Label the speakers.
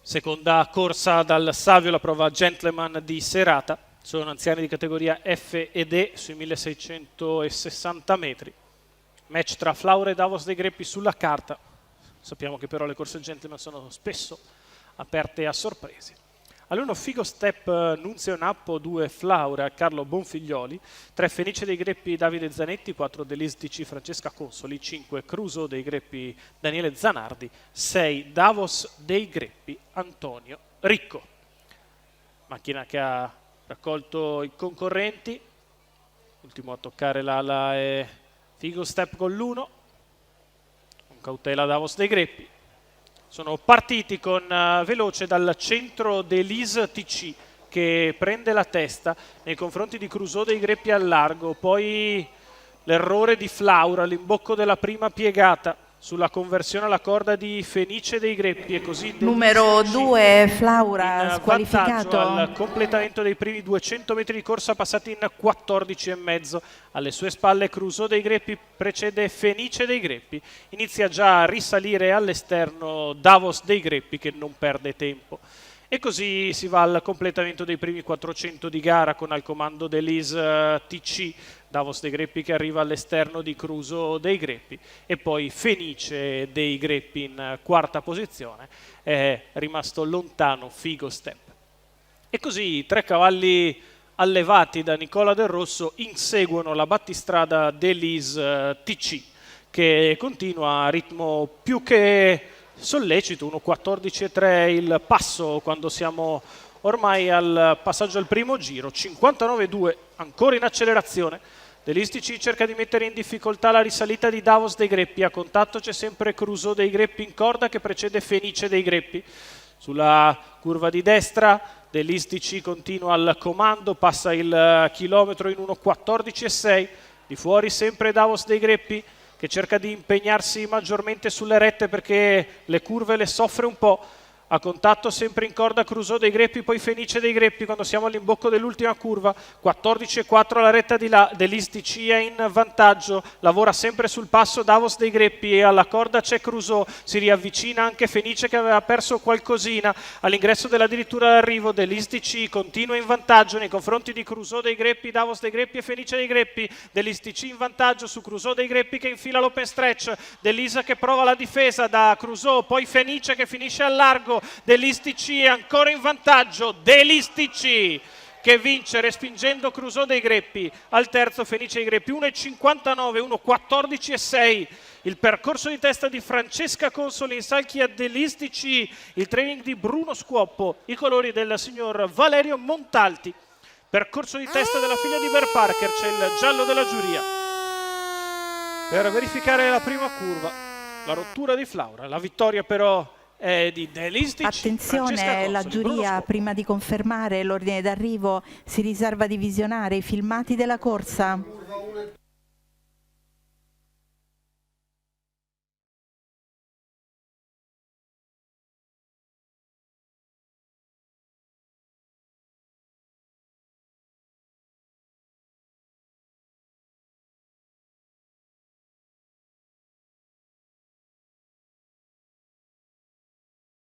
Speaker 1: Seconda corsa dal Savio, la prova Gentleman di serata. Sono anziani di categoria F ed E sui 1660 metri. Match tra Flaura e Davos dei Greppi sulla carta. Sappiamo che però le corse Gentleman sono spesso aperte a sorprese. All'1 Figo Step Nunzio Nappo, 2 Flaura Carlo Bonfiglioli, 3 Fenice dei Greppi Davide Zanetti, 4 Delis DC Francesca Consoli, 5 Cruso dei Greppi Daniele Zanardi, 6 Davos dei Greppi Antonio Ricco. Macchina che ha raccolto i concorrenti, ultimo a toccare l'ala è Figo Step con l'1, con cautela Davos dei Greppi. Sono partiti con veloce dal centro Delis TC che prende la testa nei confronti di Crusoe dei Greppi al largo, poi l'errore di Flaura, l'imbocco della prima piegata sulla conversione alla corda di Fenice dei Greppi e così
Speaker 2: numero 2 Flaura squalificato
Speaker 1: al completamento dei primi 200 metri di corsa passati in 14,5. Alle sue spalle Crusoe dei Greppi precede Fenice dei Greppi, inizia già a risalire all'esterno Davos dei Greppi che non perde tempo. E così si va al completamento dei primi 400 di gara con al comando Delis TC, Davos dei Greppi che arriva all'esterno di Crusoe dei Greppi e poi Fenice dei Greppi in quarta posizione, è rimasto lontano Figo Step. E così 3 cavalli allevati da Nicola Del Rosso inseguono la battistrada Delis TC che continua a ritmo più che sollecito, 1.14,3 il passo quando siamo ormai al passaggio al primo giro, 59,2 ancora in accelerazione. Delis TC cerca di mettere in difficoltà la risalita di Davos dei Greppi, a contatto c'è sempre Crusoe dei Greppi in corda che precede Fenice dei Greppi. Sulla curva di destra Delis TC continua al comando, passa il chilometro in 1.14,6, di fuori sempre Davos dei Greppi che cerca di impegnarsi maggiormente sulle rette perché le curve le soffre un po'. A contatto sempre in corda Crusoe dei Greppi, poi Fenice dei Greppi quando siamo all'imbocco dell'ultima curva, 14,4 la retta di là, Delis TC è in vantaggio, lavora sempre sul passo Davos dei Greppi e alla corda c'è Crusoe, si riavvicina anche Fenice che aveva perso qualcosina all'ingresso dell'addirittura d'arrivo, Delis TC continua in vantaggio nei confronti di Crusoe dei Greppi, Davos dei Greppi e Fenice dei Greppi, Delis TC in vantaggio su Crusoe dei Greppi che infila l'open stretch, Delis che prova la difesa da Crusoe, poi Fenice che finisce al largo, Delis TC è ancora in vantaggio, Delis TC che vince respingendo Crusoe dei Greppi, al terzo Fenice dei Greppi 1,59, 1,14,6 il percorso di testa di Francesca Consoli in salchi a Delis TC, il training di Bruno Scuoppo, i colori del signor Valerio Montalti, percorso di testa della figlia di Bear Parker, c'è il giallo della giuria per verificare la prima curva, la rottura di Flaura, la vittoria però di Delis TC.
Speaker 2: Attenzione, la giuria prima di confermare l'ordine d'arrivo si riserva di visionare i filmati della corsa.